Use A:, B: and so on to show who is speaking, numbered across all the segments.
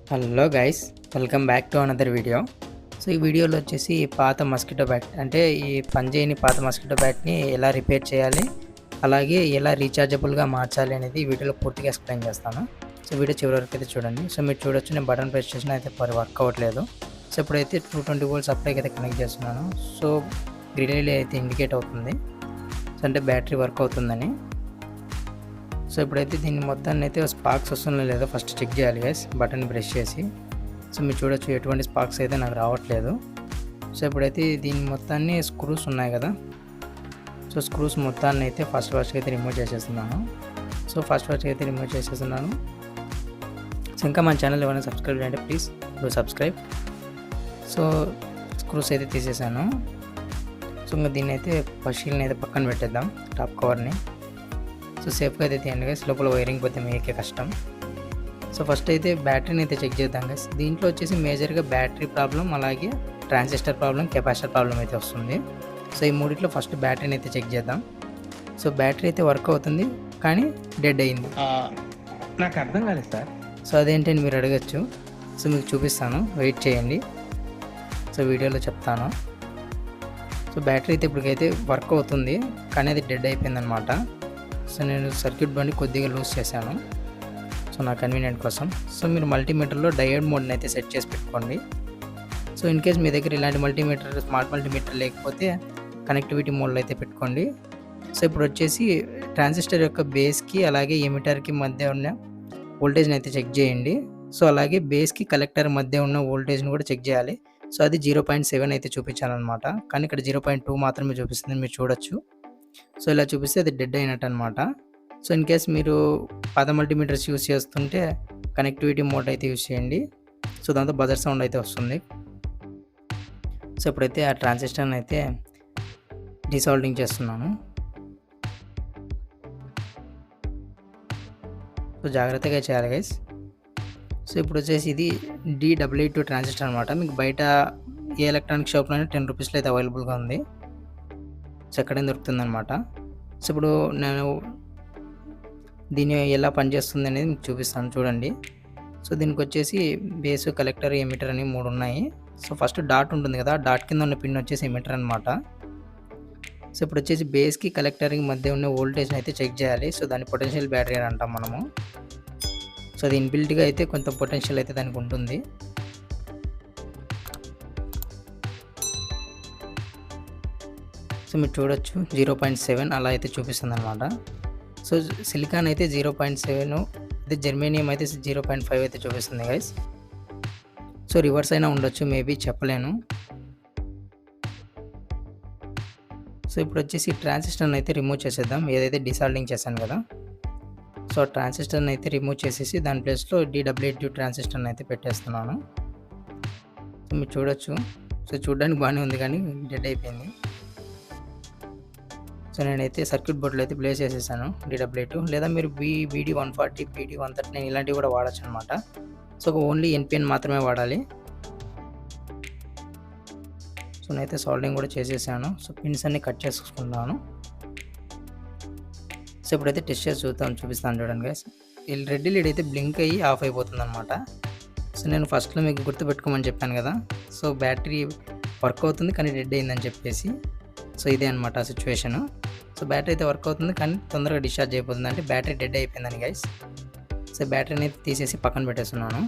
A: Hello guys, welcome back to another video. So ఈ వీడియోలో వచ్చేసి పాత మస్కిటో బ్యాట్ అంటే ఈ పనిచేయని పాత మస్కిటో బ్యాట్ని ఎలా రిపేర్ చేయాలి, అలాగే ఎలా రీఛార్జబుల్గా మార్చాలి అనేది ఈ వీడియోలో పూర్తిగా ఎక్స్ప్లెయిన్ చేస్తాను. సో వీడియో చివరి వరకు అయితే చూడండి. సో మీరు చూడొచ్చు, నేను బటన్ ప్రెస్ చేసిన అయితే వర్క్ అవ్వట్లేదు. సో ఇప్పుడైతే 220 వోల్ట్స్ సప్లైకి అయితే కనెక్ట్ చేస్తున్నాను. సో రిలే అయితే ఇండికేట్ అవుతుంది, సో అంటే బ్యాటరీ వర్క్ అవుతుందని. సో ఇప్పుడైతే దీన్ని మొత్తాన్ని అయితే స్పార్క్స్ వస్తుందో లేదో ఫస్ట్ చెక్ చేయాలి గైస్, బటన్ ప్రెస్ చేసి. సో మీరు చూడొచ్చు, ఎటువంటి స్పార్క్స్ అయితే నాకు రావట్లేదు. సో ఇప్పుడైతే దీని మొత్తాన్ని స్క్రూస్ ఉన్నాయి కదా, సో స్క్రూస్ మొత్తాన్ని అయితే ఫస్ట్ అయితే రిమూవ్ చేసేస్తున్నాను. సో ఫస్ట్ అయితే రిమూవ్ చేసేస్తున్నాను. సో ఇంకా మన ఛానల్ ఏమైనా సబ్స్క్రైబ్ చేయండి please, do subscribe. So screws అయితే తీసేసాను. సో ఇంకా దీన్ని అయితే షీల్ని అయితే పక్కన పెట్టేద్దాం, టాప్ కవర్ని. సో సేఫ్గా అయితే తీయండి గైస్, లోపల వైరింగ్ పోతే మీకే కష్టం. సో ఫస్ట్ అయితే బ్యాటరీని అయితే చెక్ చేద్దాం గైస్. దీంట్లో వచ్చేసి మేజర్గా బ్యాటరీ ప్రాబ్లం, అలాగే ట్రాన్సిస్టర్ ప్రాబ్లం, కెపాసిటర్ ప్రాబ్లం అయితే వస్తుంది. సో ఈ మూడిట్లో ఫస్ట్ బ్యాటరీని అయితే చెక్ చేద్దాం. సో బ్యాటరీ అయితే వర్క్ అవుతుంది, కానీ డెడ్ అయింది.
B: నాకు అర్థం కాలేదు సార్.
A: సో అదేంటని మీరు అడగచ్చు. సో మీకు చూపిస్తాను, వెయిట్ చేయండి. సో వీడియోలో చెప్తాను. సో బ్యాటరీ అయితే ఇప్పటికైతే వర్క్ అవుతుంది, కానీ అది డెడ్ అయిపోయిందనమాట. సో నేను సర్క్యూట్ బండి కొద్దిగా లూజ్ చేశాను, సో నా కన్వీనియంట్ కోసం. సో మీరు మల్టీమీటర్లో డయోడ్ మోడ్ని అయితే సెట్ చేసి పెట్టుకోండి. సో ఇన్ కేస్ మీ దగ్గర ఇలాంటి మల్టీమీటర్, స్మార్ట్ మల్టీమీటర్ లేకపోతే కనెక్టివిటీ మోడ్లో అయితే పెట్టుకోండి. సో ఇప్పుడు వచ్చేసి ట్రాన్సిస్టర్ యొక్క బేస్కి అలాగే ఎమిటర్కి మధ్య ఉన్న వోల్టేజ్ని అయితే చెక్ చేయండి. సో అలాగే బేస్కి కలెక్టర్ మధ్య ఉన్న వోల్టేజ్ని కూడా చెక్ చేయాలి. సో అది 0.7 అయితే చూపించాలన్నమాట, కానీ ఇక్కడ 0.2 మాత్రమే చూపిస్తుంది, మీరు చూడొచ్చు. సో ఇలా చూపిస్తే అది డెడ్ అయినట్టు అనమాట. సో ఇన్ కేస్ మీరు పాత మల్టీమీటర్స్ యూస్ చేస్తుంటే కనెక్టివిటీ మోడ్ అయితే యూస్ చేయండి. సో దాంతో బజర్ సౌండ్ అయితే వస్తుంది. సో ఇప్పుడైతే ఆ ట్రాన్సిస్టర్ని అయితే డిసాల్డింగ్ చేస్తున్నాను. సో జాగ్రత్తగా చేయాలి గైస్. సో ఇప్పుడు వచ్చేసి ఇది D882 ట్రాన్సిస్టర్ అనమాట. మీకు బయట ఏ ఎలక్ట్రానిక్ షాప్లోనే 10 రూపీస్లో అయితే అవైలబుల్గా ఉంది. సో ఎక్కడైనా దొరుకుతుందనమాట. సో ఇప్పుడు నేను దీన్ని ఎలా పనిచేస్తుంది అనేది మీకు చూపిస్తాను, చూడండి. సో దీనికి వచ్చేసి బేస్, కలెక్టర్, ఎమిటర్ అని 3 ఉన్నాయి. సో ఫస్ట్ డాట్ ఉంటుంది కదా, డాట్ కింద ఉన్న పిన్ వచ్చేసి ఎమిటర్ అనమాట. సో ఇప్పుడు వచ్చేసి బేస్కి కలెక్టర్కి మధ్య ఉన్న వోల్టేజ్ని అయితే చెక్ చేయాలి. సో దాన్ని పొటెన్షియల్ బ్యాటరీ అని అంటాం మనము. సో అది ఇన్బిల్ట్గా అయితే కొంత పొటెన్షియల్ అయితే దానికి ఉంటుంది. సో మీరు చూడొచ్చు 0.7 అలా అయితే చూపిస్తుంది అనమాట. సో సిలికాన్ అయితే 0.7, అదే జర్మేనియం అయితే 0.5 అయితే చూపిస్తుంది గైస్. సో రివర్స్ అయినా ఉండొచ్చు, మేబీ చెప్పలేను. సో ఇప్పుడు వచ్చేసి ట్రాన్సిస్టర్ని అయితే రిమూవ్ చేసేద్దాం, ఏదైతే డిసాల్డింగ్ చేశాను కదా. సో ట్రాన్సిస్టర్ని అయితే రిమూవ్ చేసేసి దాని ప్లేస్లో D882 ట్రాన్సిస్టర్ని అయితే పెట్టేస్తున్నాను. సో మీరు చూడొచ్చు. సో చూడడానికి బాగానే ఉంది, కానీ డెడ్ అయిపోయింది. సో నేనైతే సర్క్యూట్ బోర్డులో అయితే ప్లేస్ చేసేసాను D882, లేదా మీరు BD140, BD139 ఇలాంటివి కూడా వాడచ్చు అనమాట. సో ఓన్లీ NPN మాత్రమే వాడాలి. సో నేనైతే సాల్డింగ్ కూడా చేసేసాను. సో పిన్స్ అన్ని కట్ చేసుకుంటున్నాను. సో ఇప్పుడైతే టెస్ట్ చేసి చూపిస్తాను చూడండి గైస్. ఈ రెడ్ లీడ్ అయితే బ్లింక్ అయ్యి ఆఫ్ అయిపోతుంది అనమాట. సో నేను ఫస్ట్లో మీకు గుర్తుపెట్టుకోమని చెప్పాను కదా. సో బ్యాటరీ వర్క్ అవుతుంది, కానీ డెడ్ అయిందని చెప్పేసి. సో ఇదే అనమాట ఆ సిచ్యువేషను. సో బ్యాటరీ అయితే వర్క్ అవుతుంది, కానీ తొందరగా డిశ్చార్జ్ అయిపోతుంది, అంటే బ్యాటరీ డెడ్ అయిపోయిందని గైస్. సో బ్యాటరీని అయితే తీసేసి పక్కన పెట్టేస్తున్నాను.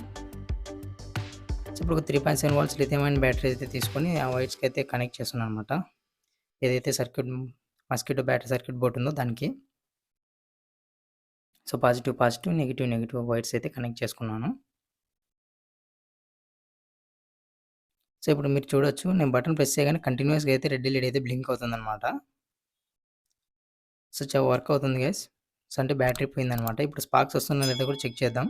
A: సో ఇప్పుడు 3.7 వోల్ట్స్ లిథియం అయన్ బ్యాటరీ అయితే తీసుకొని ఆ వైర్స్కి అయితే కనెక్ట్ చేస్తున్నాను అనమాట, ఏదైతే మస్కిటో బ్యాటరీ సర్క్యూట్ బోర్డు ఉందో దానికి. సో పాజిటివ్, నెగిటివ్ వైర్స్ అయితే కనెక్ట్ చేసుకున్నాను. సో ఇప్పుడు మీరు చూడొచ్చు, నేను బటన్ ప్రెస్ చేయగానే కంటిన్యూస్గా అయితే రెడ్ లీడ్ అయితే బ్లింక్ అవుతుందన్నమాట. సో వర్క్ అవుతుంది గైస్. సో అంటే బ్యాటరీ పోయిందనమాట. ఇప్పుడు స్పార్క్స్ వస్తుందో లేదో కూడా చెక్ చేద్దాం.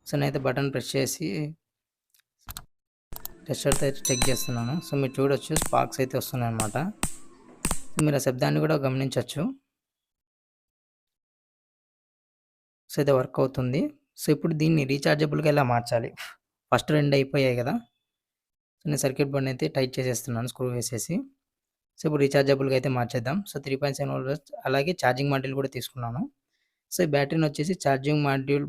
A: సో నేనైతే బటన్ ప్రెస్ చేసి టెస్టర్తో అయితే చెక్ చేస్తున్నాను. సో మీరు చూడొచ్చు, స్పార్క్స్ అయితే వస్తున్నాయి అనమాట. సో మీరు ఆ శబ్దాన్ని కూడా గమనించవచ్చు. సో అయితే వర్క్ అవుతుంది. సో ఇప్పుడు దీన్ని రీఛార్జబుల్గా ఎలా మార్చాలి, ఫస్ట్ 2 అయిపోయాయి కదా. సో నేను సర్క్యూట్ బోర్డ్ని అయితే టైట్ చేసేస్తున్నాను స్క్రూ వేసేసి. సో ఇప్పుడు రీఛార్జబుల్గా అయితే మార్చేద్దాం. సో 3.7 వోల్ట్స్ అలాగే ఛార్జింగ్ మాడ్యూల్ కూడా తీసుకున్నాను. సో, ఈ బ్యాటరీని వచ్చేసి ఛార్జింగ్ మాడ్యూల్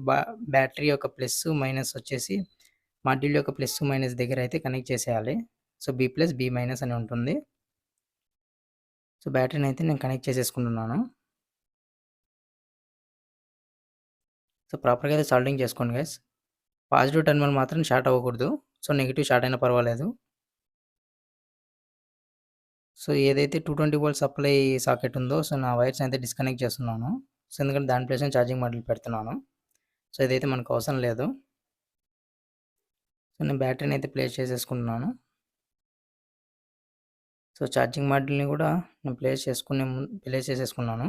A: బ్యాటరీ యొక్క ప్లస్, మైనస్ వచ్చేసి మాడ్యూల్ యొక్క ప్లస్, మైనస్ దగ్గర అయితే కనెక్ట్ చేసేయాలి. సో, బి మైనస్ అని ఉంటుంది. సో, బ్యాటరీని అయితే నేను కనెక్ట్ చేసేసుకుంటున్నాను. సో, ప్రాపర్‌గా అయితే సాల్డరింగ్ చేసుకోండి గైస్. పాజిటివ్ టెర్మినల్ మాత్రం షార్ట్ అవ్వకూడదు. సో, నెగెటివ్ షార్ట్ అయినా పర్వాలేదు. సో, ఏదైతే 220 వోల్ట్ సప్లై సాకెట్ ఉందో, సో, నా వైర్స్‌ని అయితే డిస్కనెక్ట్ చేస్తున్నాను. సో, ఎందుకంటే దాని ప్లేస్‌లో ఛార్జింగ్ మాడ్యూల్ పెడుతున్నాను. సో, ఇదైతే మనకు అవసరం లేదు. సో, నేను బ్యాటరీని అయితే ప్లేస్ చేసేసుకుంటున్నాను. సో, ఛార్జింగ్ మాడ్యూల్‌ని కూడా నేను ప్లేస్ చేసేసుకున్నాను.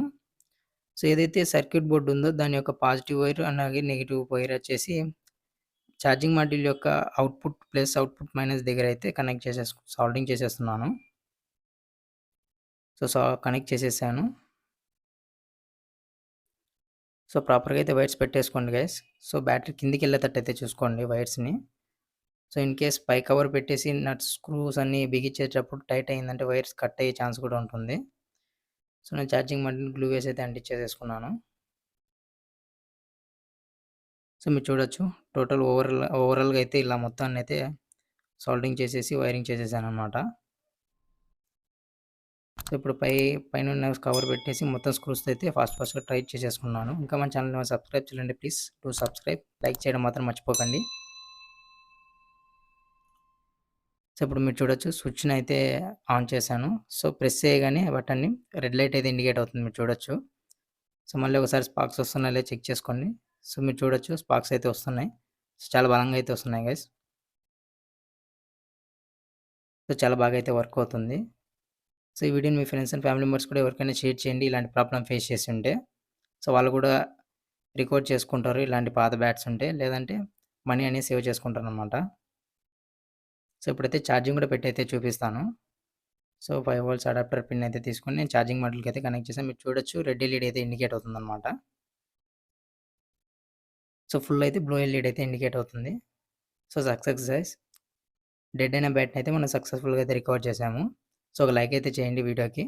A: సో, ఏదైతే సర్క్యూట్ బోర్డ్ ఉందో దాని యొక్క పాజిటివ్ వైర్ అలాగే నెగెటివ్ వైర్ వచ్చేసి ఛార్జింగ్ మాడ్యూల్ యొక్క అవుట్‌పుట్ ప్లస్, అవుట్‌పుట్ మైనస్ దగ్గర అయితే కనెక్ట్ సాల్డరింగ్ చేసేస్తున్నాను. సో, కనెక్ట్ చేసేసాను. సో, ప్రాపర్‌గా అయితే వైర్స్ పెట్టేసుకోండి గైస్. సో, బ్యాటరీ కిందికెళ్ళేటట్టయితే చూసుకోండి వైర్స్‌ని. సో, ఇన్ కేస్ పై కవర్ పెట్టేసి నట్స్, స్క్రూస్ అన్నీ బిగించేటప్పుడు టైట్ అయిందంటే వైర్స్ కట్ అయ్యే ఛాన్స్ కూడా ఉంటుంది. సో, నేను ఛార్జింగ్ మాడ్యూల్ గ్లూ వేసి అయితే అంటించేసేసుకున్నాను. సో, మీరు చూడొచ్చు టోటల్ ఓవరాల్‌గా అయితే ఇలా మొత్తాన్నయితే సాల్డరింగ్ చేసేసి వైరింగ్ చేసేసాననమాట. సో, ఇప్పుడు పైనున్న కవర్ పెట్టేసి మొత్తం స్క్రూస్‌తో అయితే ఫాస్ట్‌గా టైట్ చేసేసుకున్నాను. ఇంకా మన ఛానల్‌ని సబ్స్క్రైబ్ చేయండి ప్లీజ్. Do subscribe. లైక్ చేయడం మాత్రం మర్చిపోకండి. సో, ఇప్పుడు మీరు చూడొచ్చు స్విచ్‌ని అయితే ఆన్ చేశాను. సో, ప్రెస్ చేయగానే బటన్‌ని రెడ్ లైట్ అయితే ఇండికేట్ అవుతుంది మీరు చూడొచ్చు. సో, మళ్ళీ ఒకసారి స్పార్క్స్ వస్తున్నాయో లేదో చెక్ చేసుకోండి. సో, మీరు చూడొచ్చు స్పార్క్స్ అయితే వస్తున్నాయి. సో, చాలా బలంగా అయితే వస్తున్నాయి గైస్. సో, చాలా బాగా అయితే వర్క్ అవుతుంది. సో, ఈ వీడియోని మీ ఫ్రెండ్స్ అండ్ ఫ్యామిలీ మెంబర్స్ కూడా ఎవరికైనా షేర్ చేయండి ఇలాంటి ప్రాబ్లమ్ ఫేస్ చేసి ఉంటే. సో, వాళ్ళు కూడా రికార్డ్ చేసుకుంటారు ఇలాంటి పాత బ్యాట్స్ ఉంటే. లేదంటే మనీ అనేది సేవ్ చేసుకుంటారనమాట. సో, ఇప్పుడైతే ఛార్జింగ్ కూడా పెట్టయితే చూపిస్తాను. సో, 5 వోల్ట్స్ అడాప్టర్ పిన్ అయితే తీసుకొని నేను ఛార్జింగ్ మాడ్యూల్‌కి అయితే కనెక్ట్ చేశాను. మీరు చూడొచ్చు రెడ్ ఎల్ఈడీ అయితే ఇండికేట్ అవుతుందనమాట. సో, ఫుల్ అయితే బ్లూ ఎల్ఈడీ అయితే ఇండికేట్ అవుతుంది. So, success guys. డెడ్ అయిన బ్యాట్‌ని అయితే మనం సక్సెస్‌ఫుల్‌గా అయితే రికవర్ చేశాము. సో, ఒక లైక్ అయితే చేయండి వీడియోకి.